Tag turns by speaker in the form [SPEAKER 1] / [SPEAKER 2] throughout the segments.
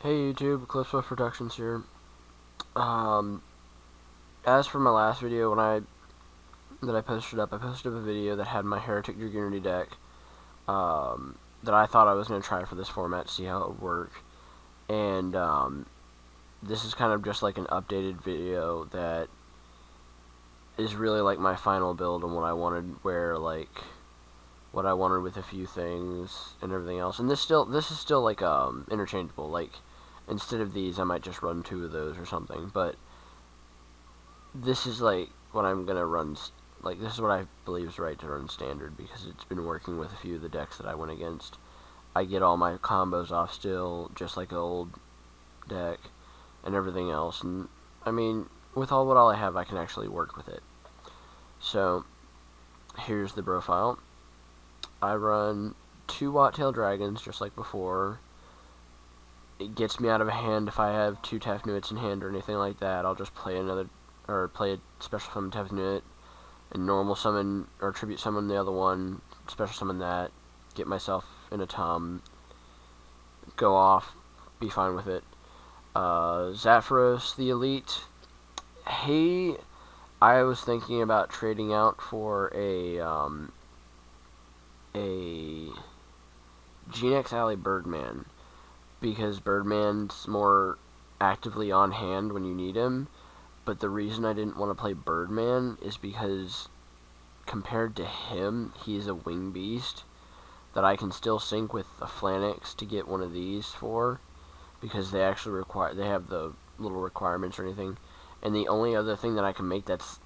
[SPEAKER 1] Hey YouTube, Eclipsewolf Productions here. Um, as for my last video, I posted up a video that had my Hieratic Dragunity deck. That I thought I was going to try for this format to see how it would work. And this is kind of just like an updated video that is really like my final build and what I wanted, what I wanted with a few things and everything else. And this is still like interchangeable. Like, instead of these, I might just run 2 of those or something. But this is like what I'm gonna run. Like, this is what I believe is right to run standard, because it's been working with a few of the decks that I went against. I get all my combos off still, just like an old deck, and everything else. And I mean, with all I have, I can actually work with it. So here's the profile. I run 2 Watt-tailed dragons, just like before. It gets me out of a hand if I have 2 Tefnuits in hand or anything like that. I'll just play play a special summon Tefnut, and normal summon or tribute summon the other one, special summon that, get myself in a Tom, go off, be fine with it. Zapharos the Elite. I was thinking about trading out for a GeneX Alley Birdman, because Birdman's more actively on hand when you need him. But the reason I didn't want to play Birdman is because compared to him, he's a wing beast that I can still sync with a Phalanx to get one of these for, because they actually they have the little requirements or anything. And the only other thing that I can make that's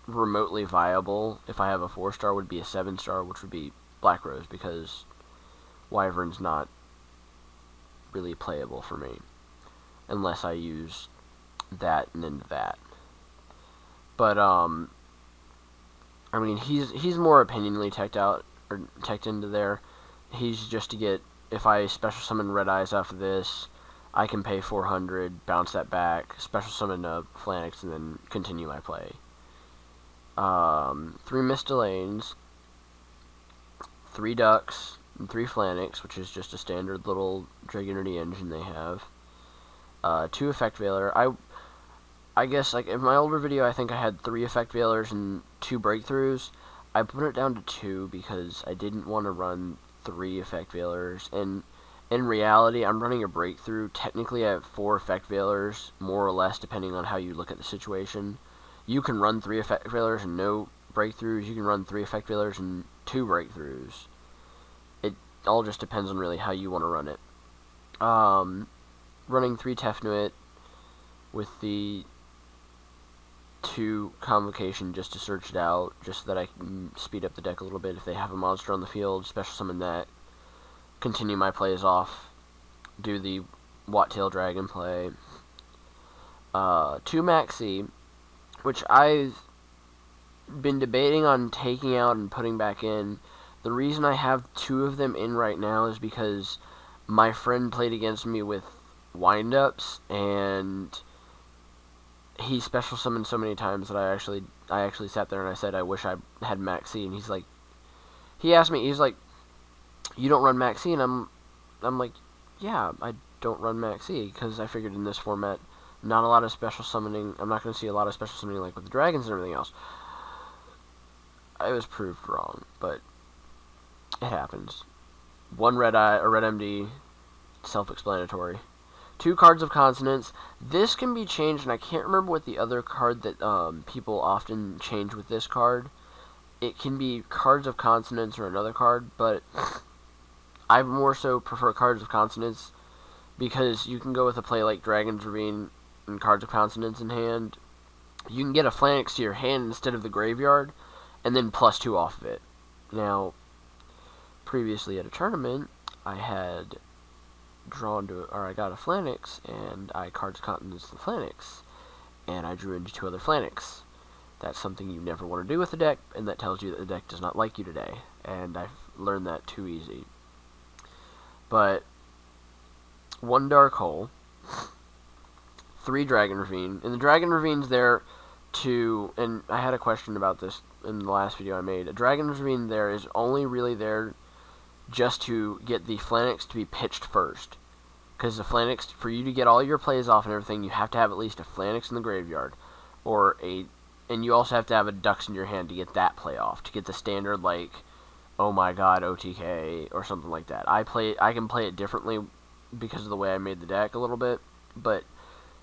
[SPEAKER 1] remotely viable if I have a 4-star would be a 7-star, which would be Black Rose, because Wyvern's not really playable for me unless I use that and then that. But I mean, he's more opinionally teched into there. He's just to get, if I special summon Red Eyes off of this, I can pay 400, bounce that back, special summon a Phalanx, and then continue my play. 3 Mistalanes, 3 Ducks, and 3 Phalanx, which is just a standard little Dragunity engine they have. 2 Effect Veiler. I guess, like, in my older video, I think I had 3 Effect Veilers and 2 Breakthroughs. I put it down to 2 because I didn't want to run 3 Effect Veilers. And in reality, I'm running a Breakthrough. Technically, I have 4 Effect Veilers, more or less, depending on how you look at the situation. You can run 3 Effect Veilers and no Breakthroughs. You can run 3 Effect Veilers and 2 Breakthroughs. It all just depends on really how you want to run it. Running 3 Tefnuit with the 2 Convocation just to search it out, just so that I can speed up the deck a little bit. If they have a monster on the field, special summon that, continue my plays off, do the Watt-tailed Dragon play. 2 Maxi, which I've been debating on taking out and putting back in. The reason I have 2 of them in right now is because my friend played against me with wind-ups, and he special summoned so many times that I actually sat there and I said I wish I had Maxi, and he asked me, he's like, you don't run Maxi? And I'm like, yeah, I don't run Maxi, because I figured in this format, not a lot of special summoning, I'm not going to see a lot of special summoning like with the dragons and everything else. I was proved wrong, but it happens. 1 Red Eye, or Red MD, self-explanatory. 2 Cards of Consonance. This can be changed, and I can't remember what the other card that people often change with this card. It can be Cards of Consonance or another card, but I more so prefer Cards of Consonance, because you can go with a play like Dragon's Ravine and Cards of Consonance in hand. You can get a Phalanx to your hand instead of the graveyard, and then +2 off of it. Now, previously at a tournament, I had I got a Phalanx, and I Cards of Consonance the Phalanx, and I drew into 2 other Phalanx. That's something you never want to do with the deck, and that tells you that the deck does not like you today, and I've learned that too easy. But 1 Dark Hole, 3 Dragon Ravine, and the Dragon Ravine's there to, and I had a question about this in the last video I made. A Dragon Ravine there is only really there just to get the Phalanx to be pitched first. Because the Phalanx, for you to get all your plays off and everything, you have to have at least a Phalanx in the graveyard, and you also have to have a Dux in your hand to get that play off, to get the standard, like, oh my god, OTK, or something like that. I can play it differently because of the way I made the deck a little bit, but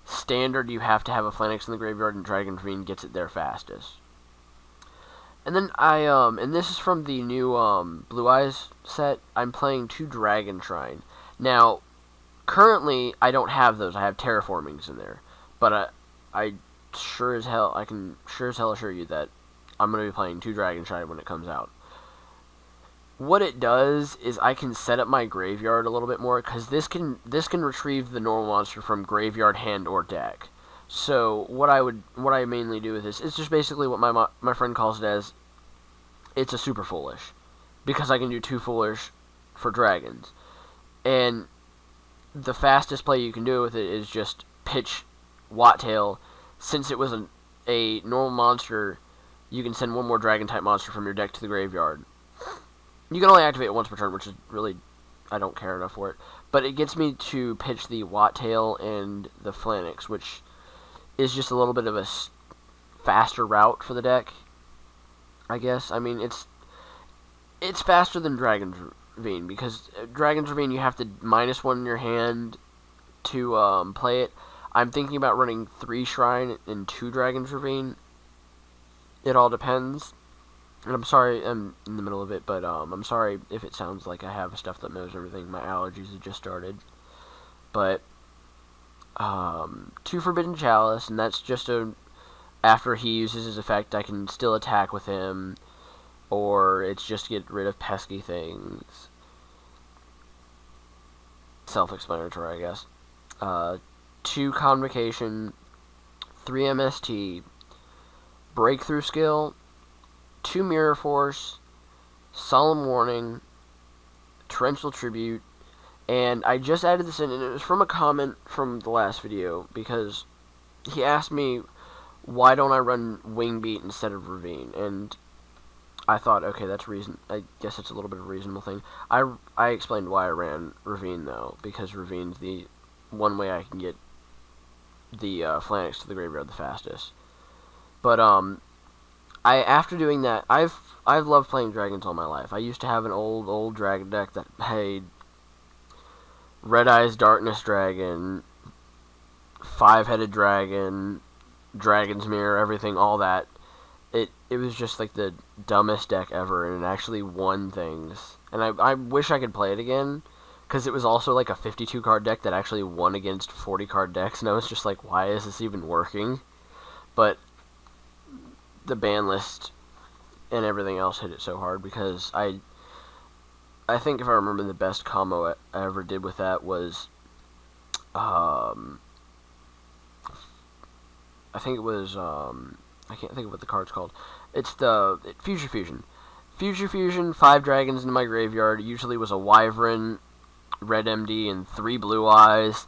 [SPEAKER 1] standard, you have to have a Phalanx in the graveyard, and Dragon Fiend gets it there fastest. And then and this is from the new, Blue Eyes set. I'm playing 2 Dragon Shrine. Now, currently, I don't have those. I have Terraformings in there. But I can sure as hell assure you that I'm going to be playing 2 Dragon Shrine when it comes out. What it does is I can set up my graveyard a little bit more, because this can retrieve the normal monster from graveyard, hand, or deck. So what I mainly do with this is just basically what my friend calls it as, it's a super foolish, because I can do 2 foolish for dragons, and the fastest play you can do with it is just pitch Wattail. Since it was a normal monster, you can send 1 more dragon type monster from your deck to the graveyard. You can only activate it once per turn, which is really, I don't care enough for it, but it gets me to pitch the Wattail and the Phalanx, which is just a little bit of a faster route for the deck, I guess. I mean, it's faster than Dragon's Ravine, because Dragon's Ravine, you have to -1 in your hand to play it. I'm thinking about running 3 Shrine and 2 Dragon's Ravine. It all depends. And I'm sorry I'm in the middle of it, but I'm sorry if it sounds like I have stuff that knows everything. My allergies have just started. But 2 Forbidden Chalice, and that's just after he uses his effect, I can still attack with him, or it's just to get rid of pesky things. Self-explanatory, I guess. 2 Convocation, 3 MST, Breakthrough Skill, 2 Mirror Force, Solemn Warning, Torrential Tribute, and I just added this in, and it was from a comment from the last video, because he asked me, why don't I run Wing Beat instead of Ravine? And I thought, okay, that's reason. I guess it's a little bit of a reasonable thing. I explained why I ran Ravine, though, because Ravine's the one way I can get the Phalanx to the graveyard the fastest. But after doing that, I've loved playing dragons all my life. I used to have an old dragon deck that had Red Eyes Darkness Dragon, 5-headed dragon, Dragon's Mirror, everything, all that. It was just like the dumbest deck ever, and it actually won things. And I wish I could play it again, because it was also like a 52 card deck that actually won against 40 card decks, and I was just like, why is this even working? But the ban list and everything else hit it so hard, because I think if I remember, the best combo I ever did with that was I think it was I can't think of what the card's called. It's the Future Fusion. Future Fusion, 5 dragons into my graveyard. Usually was a Wyvern, Red MD, and 3 Blue Eyes.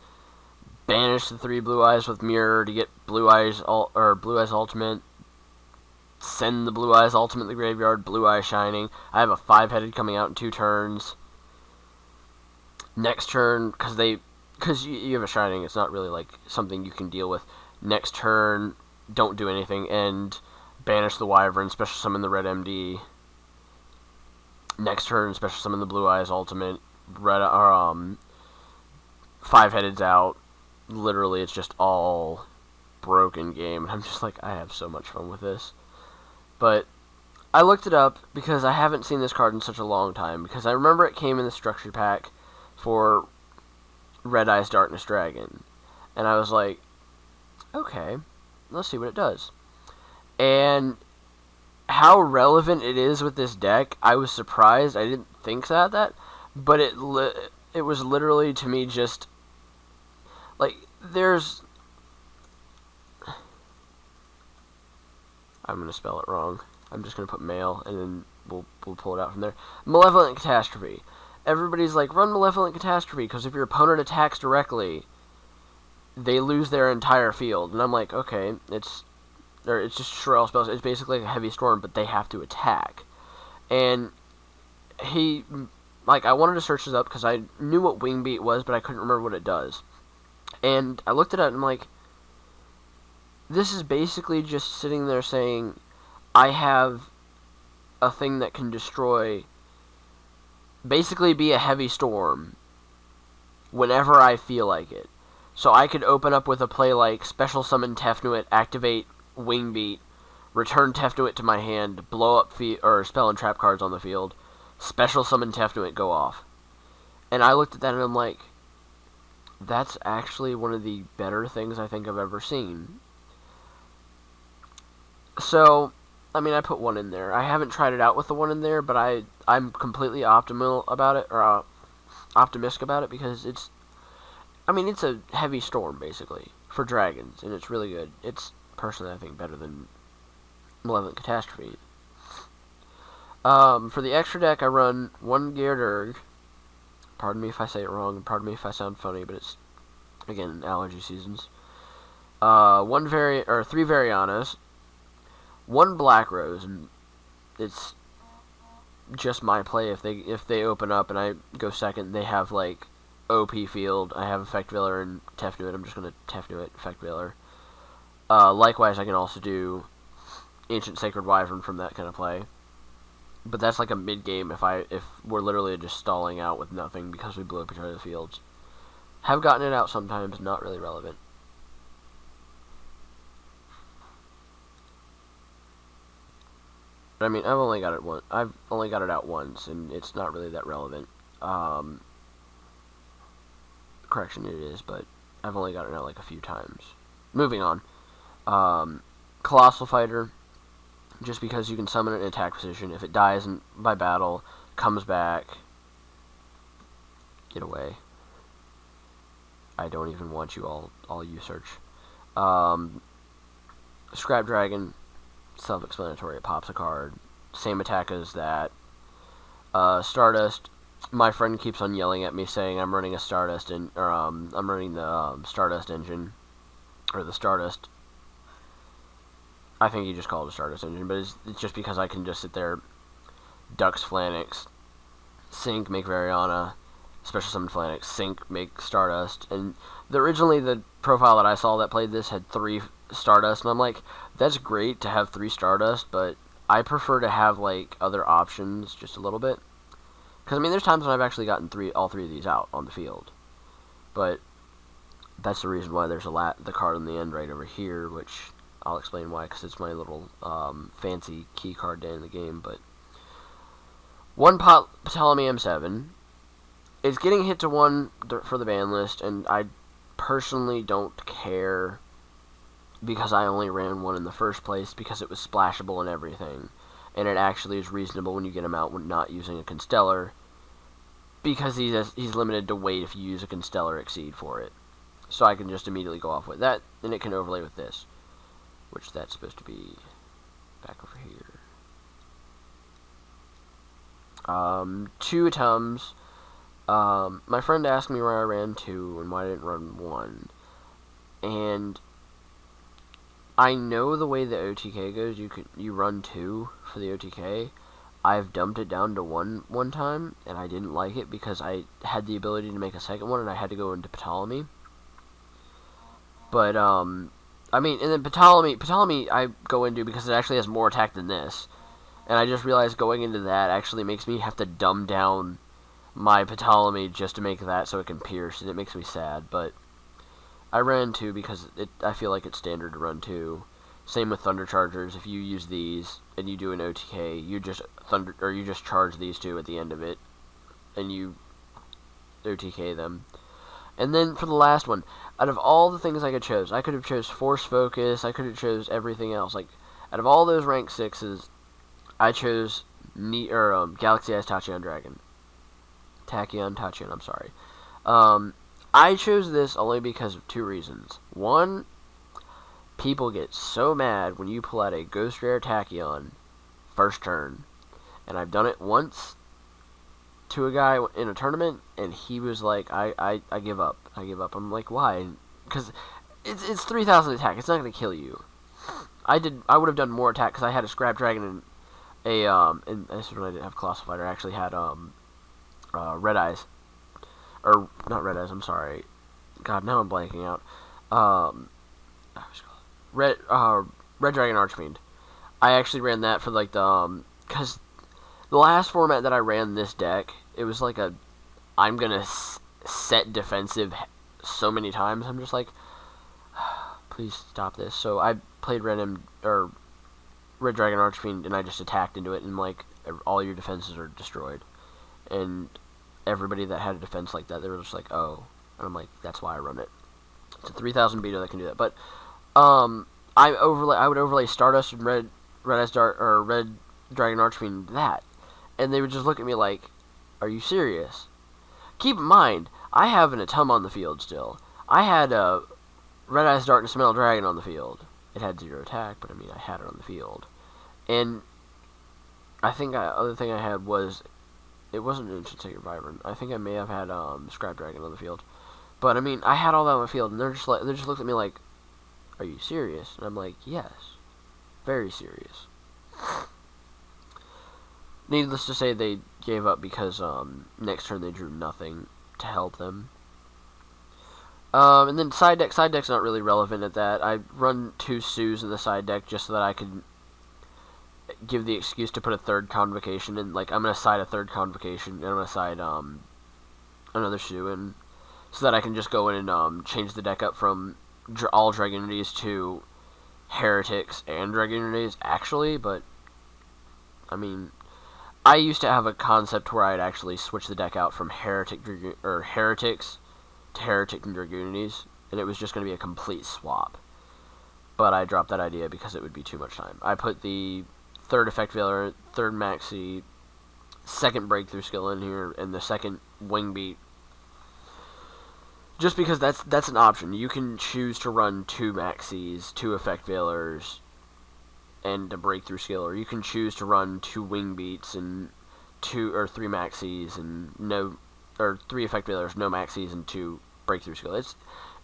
[SPEAKER 1] Banish the 3 Blue Eyes with Mirror to get Blue Eyes Ultimate. Send the Blue Eyes Ultimate in the graveyard. Blue Eye Shining. I have a 5-headed coming out in 2 turns. Next turn, because you have a Shining, it's not really like something you can deal with. Next turn, don't do anything, and banish the Wyvern, special summon the Red MD. Next turn, special summon the Blue Eyes Ultimate. 5-headed's out. Literally, it's just all broken game, and I'm just like, I have so much fun with this. But I looked it up because I haven't seen this card in such a long time, because I remember it came in the structure pack for Red Eyes Darkness Dragon, and I was like, okay, let's see what it does. And how relevant it is with this deck, I was surprised. I didn't think that, but it was literally, to me, just like, I'm gonna spell it wrong. I'm just gonna put male, and then we'll pull it out from there. Malevolent Catastrophe. Everybody's like, run Malevolent Catastrophe, because if your opponent attacks directly, they lose their entire field. And I'm like, okay, it's just Shrill spells. It's basically like a Heavy Storm, but they have to attack. And like, I wanted to search this up because I knew what wing beat was, but I couldn't remember what it does. And I looked it up and I'm like, this is basically just sitting there saying, I have a thing that can destroy, basically be a heavy storm whenever I feel like it. So I could open up with a play like Special Summon Tefnuit, activate Wing Beat, return Tefnuit to my hand, blow up or spell and trap cards on the field, Special Summon Tefnuit, go off. And I looked at that and I'm like, that's actually one of the better things I think I've ever seen. So, I mean, I put one in there. I haven't tried it out with the one in there, but I'm completely optimal about it, or optimistic about it, because it's a heavy storm, basically, for dragons, and it's really good. It's, personally, I think, better than Malevolent Catastrophe. For the extra deck, I run one Gyarderg. Pardon me if I say it wrong, and pardon me if I sound funny, but it's, again, allergy seasons. Three Varianas, one Black Rose, and it's just my play. If they open up and I go second, they have like OP field. I have Effect Veiler and Tefnuit. I'm just gonna Tefnuit Effect Veiler. Likewise, I can also do Ancient Sacred Wyvern from that kind of play. But that's like a mid game if we're literally just stalling out with nothing because we blew up each other's fields. Have gotten it out sometimes, not really relevant. But I mean, I've only got it out once, and it's not really that relevant. Correction, it is, but I've only got it out like a few times. Moving on. Colossal Fighter, just because you can summon it in attack position. If it dies by battle, comes back. Get away. I don't even want you all you search. Scrap Dragon, self-explanatory. It pops a card. Same attack as that. Stardust. My friend keeps on yelling at me saying I'm running a Stardust I'm running the Stardust engine, or the Stardust. I think you just call it a Stardust engine, but it's just because I can just sit there, Dux Phalanx, Sync, make Variana, Special Summon Phalanx, Sync, make Stardust. And originally the profile that I saw that played this had 3 Stardust, and I'm like, that's great to have 3 Stardust, but I prefer to have like other options just a little bit. Because I mean, there's times when I've actually gotten all three of these out on the field, but that's the reason why there's the card on the end right over here, which I'll explain why, because it's my little fancy key card day in the game. But one Ptolemy M7 is getting hit to 1 for the ban list, and I personally don't care because I only ran 1 in the first place because it was splashable and everything, and it actually is reasonable when you get him out when not using a Constellar, because he's limited to weight if you use a Constellar Exceed for it. So I can just immediately go off with that, and it can overlay with this, which that's supposed to be back over here. 2 Tums. My friend asked me why I ran 2 and why I didn't run 1. And I know the way the OTK goes, you run 2 for the OTK. I've dumped it down to 1 time, and I didn't like it because I had the ability to make a second one, and I had to go into Ptolemy. But, I mean, and then Ptolemy I go into because it actually has more attack than this. And I just realized going into that actually makes me have to dumb down my Ptolemy just to make that so it can pierce, and it makes me sad. But I ran 2 because I feel like it's standard to run 2. Same with Thunder Chargers. If you use these and you do an OTK, you just charge these 2 at the end of it, and you OTK them. And then for the last one, out of all the things I could have chose Force Focus, I could have chose everything else. Like, out of all those rank 6s, I chose Galaxy Eyes Tachyon Dragon. Tachyon, I'm sorry. I chose this only because of 2 reasons. One, people get so mad when you pull out a Ghost Rare Tachyon first turn. And I've done it once to a guy in a tournament, and he was like, I give up. I'm like, why? Because it's 3,000 attack. It's not going to kill you. I would have done more attack because I had a Scrap Dragon and and this is when I didn't have Colossal Fighter. I actually had Red Eyes. Or, not Red Eyes, I'm sorry. God, now I'm blanking out. Red Dragon Archfiend. I actually ran that for, like, because the last format that I ran this deck, it was like a, I'm gonna set defensive so many times. I'm just like, please stop this. So I played Red Dragon Archfiend, and I just attacked into it, and like all your defenses are destroyed. And everybody that had a defense like that, they were just like, oh, and I'm like, that's why I run it. It's a 3,000 beta that can do that. But I would overlay Stardust and Red Dragon Archfiend that, and they would just look at me like, are you serious? Keep in mind, I have an Atum on the field still. I had a Red Eyes Darkness Metal Dragon on the field. It had 0 attack, but I mean, I had it on the field. And I think other thing I had was, it wasn't an Ancient Sacred Vibrant. I think I may have had Scrap Dragon on the field. But I mean, I had all that on the field, and they just looked at me like, are you serious? And I'm like, yes, very serious. Needless to say, they gave up because next turn they drew nothing to help them. And then side deck's not really relevant at that. I run 2 Sues in the side deck just so that I could give the excuse to put a 3rd Convocation in. Like, I'm going to side a 3rd Convocation, and I'm going to side another Sue in, so that I can just go in and change the deck up from all Dragunities to Heretics and Dragunities, actually. But, I mean, I used to have a concept where I'd actually switch the deck out from Heretics to Heretic and Dragunities, and it was just going to be a complete swap. But I dropped that idea because it would be too much time. I put the 3rd Effect Veiler, 3rd Maxi, 2nd Breakthrough skill in here, and the 2nd Wing Beat. Just because that's an option. You can choose to run 2 Maxis, 2 Effect Veilers, and a Breakthrough skill, or you can choose to run 2 Wing Beats and 2 or 3 Maxis and 3 Effect Veilers, no Maxis, and 2 Breakthrough skill.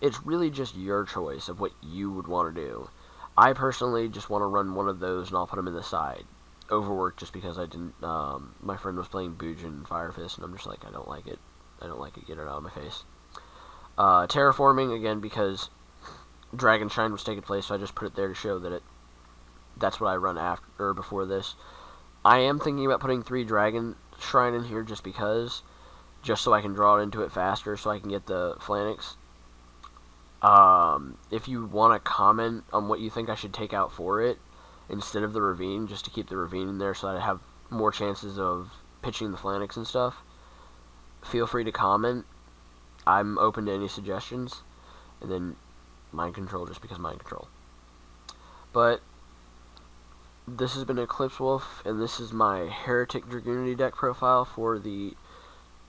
[SPEAKER 1] It's really just your choice of what you would want to do. I personally just want to run one of those, and I'll put them in the side. Overworked just because I didn't. My friend was playing Bujin and Fire Fist, and I'm just like, I don't like it. I don't like it. Get it out of my face. Terraforming again because Dragon Shine was taking place, so I just put it there to show that that's what I run after or before this. I am thinking about putting 3 Dragon Shrine in here just because, just so I can draw into it faster, so I can get the Phalanx. If you want to comment on what you think I should take out for it instead of the Ravine, just to keep the Ravine in there so that I have more chances of pitching the Phalanx and stuff, feel free to comment. I'm open to any suggestions. And then Mind Control, just because Mind Control. But this has been Eclipsewolf, and this is my Heretic Dragunity deck profile for the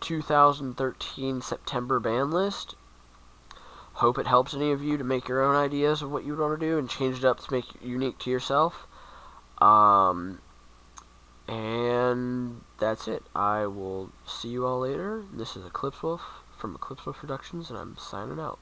[SPEAKER 1] 2013 September ban list. Hope it helps any of you to make your own ideas of what you want to do and change it up to make it unique to yourself. And that's it. I will see you all later. This is Eclipsewolf from Eclipsewolf Productions, and I'm signing out.